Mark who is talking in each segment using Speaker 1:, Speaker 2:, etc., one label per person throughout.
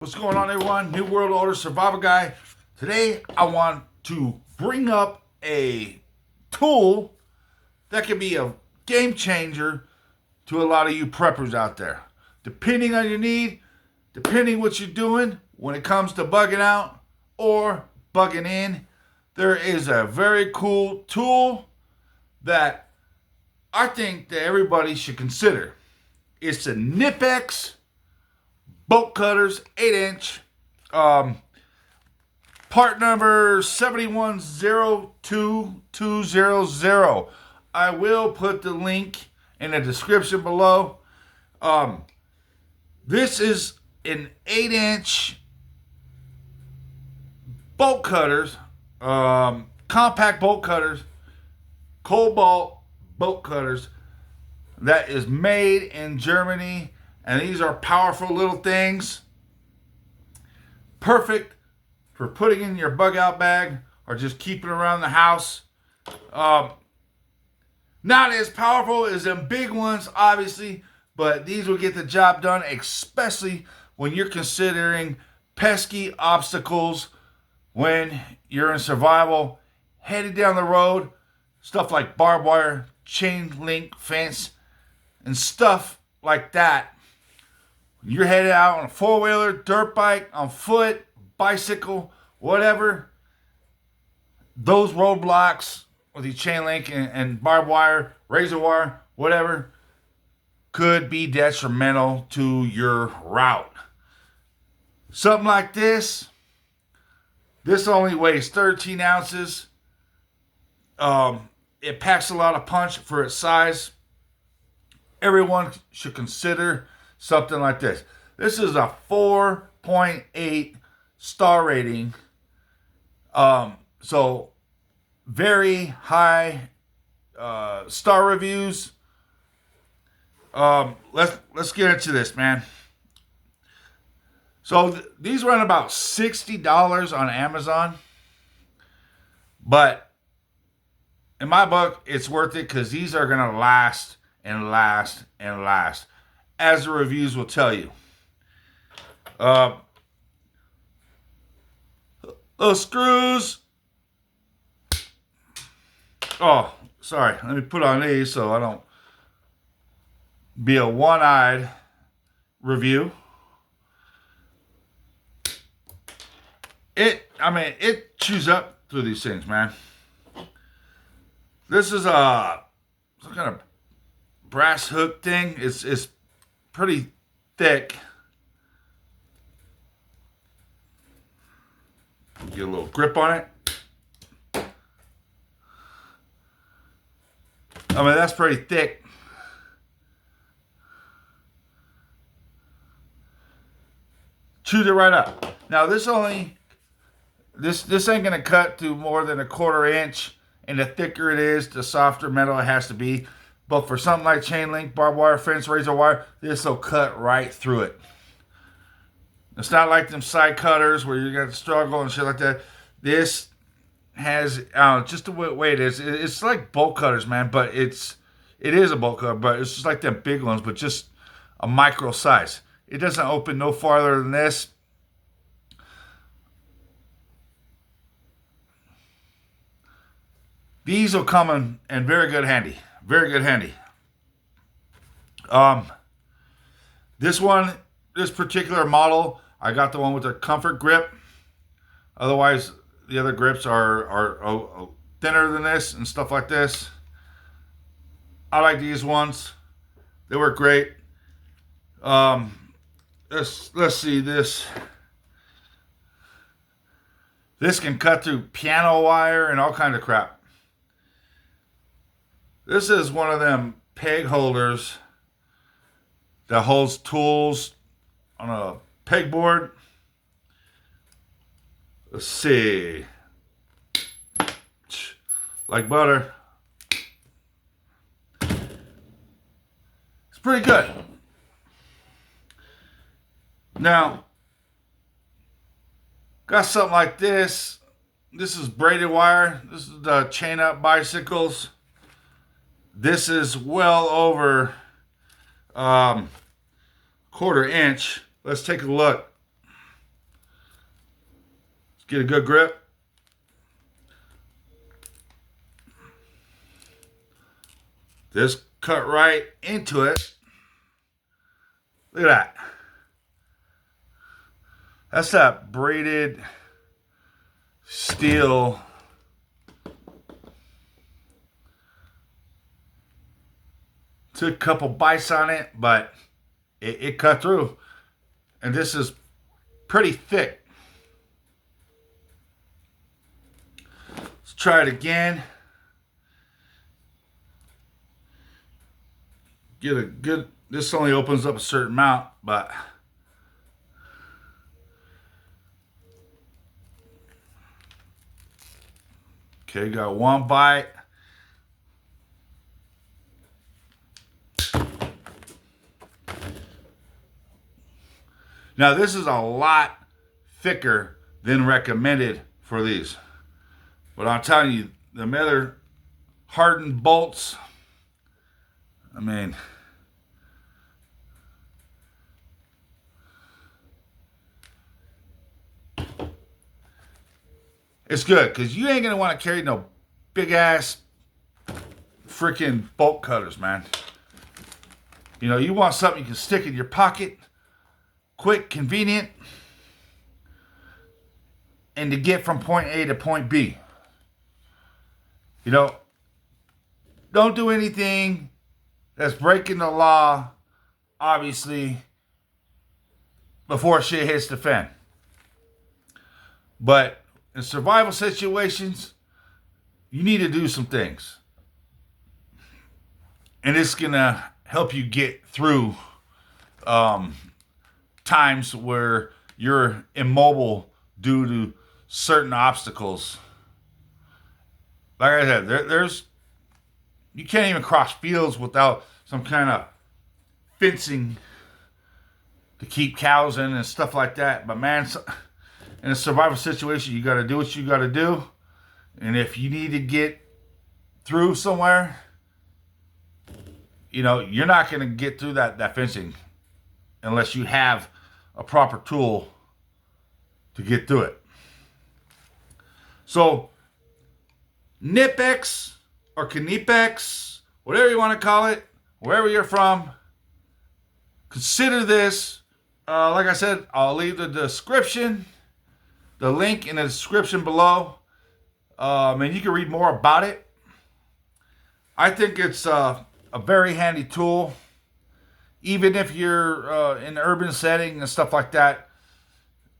Speaker 1: What's going on, everyone? New World Order Survival Guy. Today, I want to bring up a tool that can be a game changer to a lot of you preppers out there. Depending on your need, depending what you're doing when it comes to bugging out or bugging in, there is a very cool tool that I think that everybody should consider. It's the Knipex bolt cutters, 8-inch, part number 7102200. I will put the link in the description below. This is an 8-inch bolt cutters, compact bolt cutters, Cobalt bolt cutters that is made in Germany. And these are powerful little things. Perfect for putting in your bug out bag or just keeping around the house. Not as powerful as them big ones, obviously, but these will get the job done, especially when you're considering pesky obstacles when you're in survival, headed down the road, stuff like barbed wire, chain link fence, and stuff like that. You're headed out on a four-wheeler, dirt bike, on foot, bicycle, whatever. Those roadblocks with the chain link and barbed wire, razor wire, whatever, could be detrimental to your route. Something like this only weighs 13 ounces. It packs a lot of punch for its size. Everyone should consider something like this. This is a 4.8 star rating. So very high star reviews. Let's get into this, man. So these run about $60 on Amazon, but in my book, it's worth it because these are gonna last and last and last, as the reviews will tell you. Those screws. Oh, sorry. Let me put on these so I don't be a one-eyed review. It chews up through these things, man. This is some kind of brass hook thing. It's pretty thick. Get a little grip on it. That's pretty thick. Chewed it right up. Now this ain't gonna cut to more than 1/4 inch, and the thicker it is, the softer metal it has to be. But for something like chain link, barbed wire, fence, razor wire, this will cut right through it. It's not like them side cutters where you got to struggle and shit like that. This has just the way it is. It's like bolt cutters, man, but it is a bolt cutter, but it's just like them big ones, but just a micro size. It doesn't open no farther than this. These will come in very good handy. Very good handy. This particular model, I got the one with the comfort grip. Otherwise, the other grips are thinner than this and stuff like this. I like these ones. They work great. Let's see this. This can cut through piano wire and all kind of crap. This is one of them peg holders that holds tools on a pegboard. Let's see. Like butter. It's pretty good. Now, got something like this. This is braided wire. This is the chain up bicycles. This is well over 1/4 inch. Let's take a look. Get a good grip. This cut right into it. Look at that. That's that braided steel. Took a couple bites on it, but it cut through. And this is pretty thick. Let's try it again. Get a good, this only opens up a certain amount, but okay, got one bite. Now this is a lot thicker than recommended for these. But I'm telling you, the other hardened bolts, I mean, it's good because you ain't gonna want to carry no big ass freaking bolt cutters, man. You know, you want something you can stick in your pocket, quick, convenient, and to get from point A to point B. You know, don't do anything that's breaking the law, obviously, before shit hits the fan. But in survival situations, you need to do some things. And it's going to help you get through times where you're immobile due to certain obstacles. Like I said, there's you can't even cross fields without some kind of fencing to keep cows in and stuff like that. But man, in a survival situation, you got to do what you got to do. And if you need to get through somewhere, you know, you're not going to get through that fencing unless you have a proper tool to get through it. So, Knipex or Knipex, whatever you want to call it, wherever you're from, consider this. Like I said, I'll leave the link in the description below. And you can read more about it. I think it's a very handy tool, even if you're in an urban setting and stuff like that,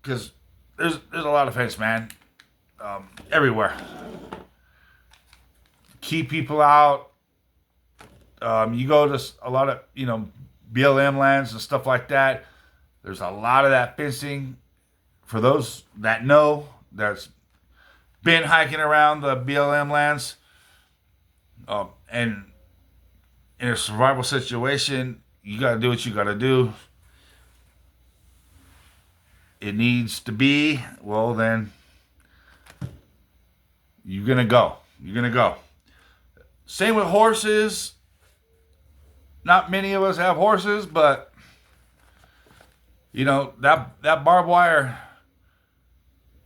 Speaker 1: because there's a lot of fence, man, everywhere. Keep people out. You go to a lot of, you know, BLM lands and stuff like that. There's a lot of that fencing. For those that know, that's been hiking around the BLM lands, and in a survival situation, you got to do what you got to do. It needs to be, well, then you're going to go. You're going to go. Same with horses. Not many of us have horses, but, you know, that barbed wire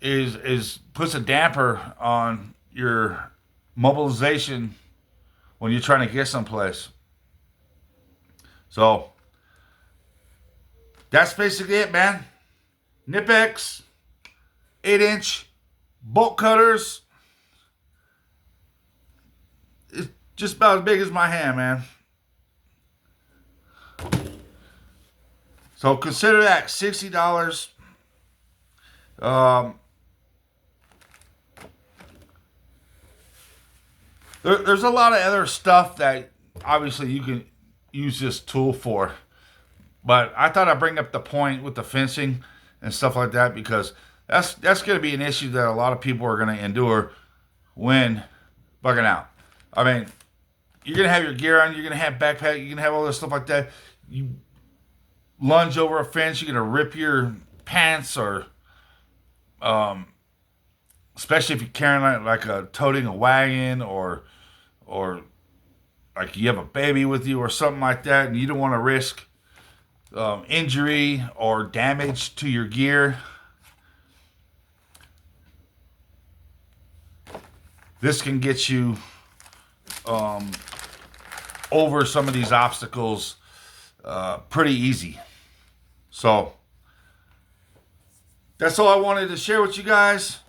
Speaker 1: is puts a damper on your mobilization when you're trying to get someplace. So that's basically it, man. Knipex, 8-inch bolt cutters. It's just about as big as my hand, man. So consider that $60. There's a lot of other stuff that obviously you can use this tool for, but I thought I'd bring up the point with the fencing and stuff like that, because that's going to be an issue that a lot of people are going to endure when bugging out. I mean, you're going to have your gear on, you're going to have backpack, you're going to have all this stuff like that. You lunge over a fence, you're going to rip your pants, or especially if you're carrying like toting a wagon, or like you have a baby with you or something like that, and you don't want to risk injury or damage to your gear. this can get you over some of these obstacles pretty easy. So that's all I wanted to share with you guys.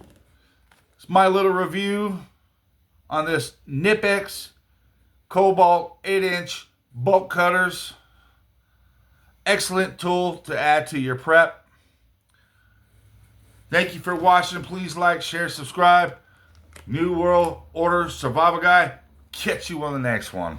Speaker 1: It's my little review on this Knipex Kobalt 8-inch bolt cutters. Excellent tool to add to your prep. Thank you for watching. Please like, share, subscribe. New World Order Survival Guy. Catch you on the next one.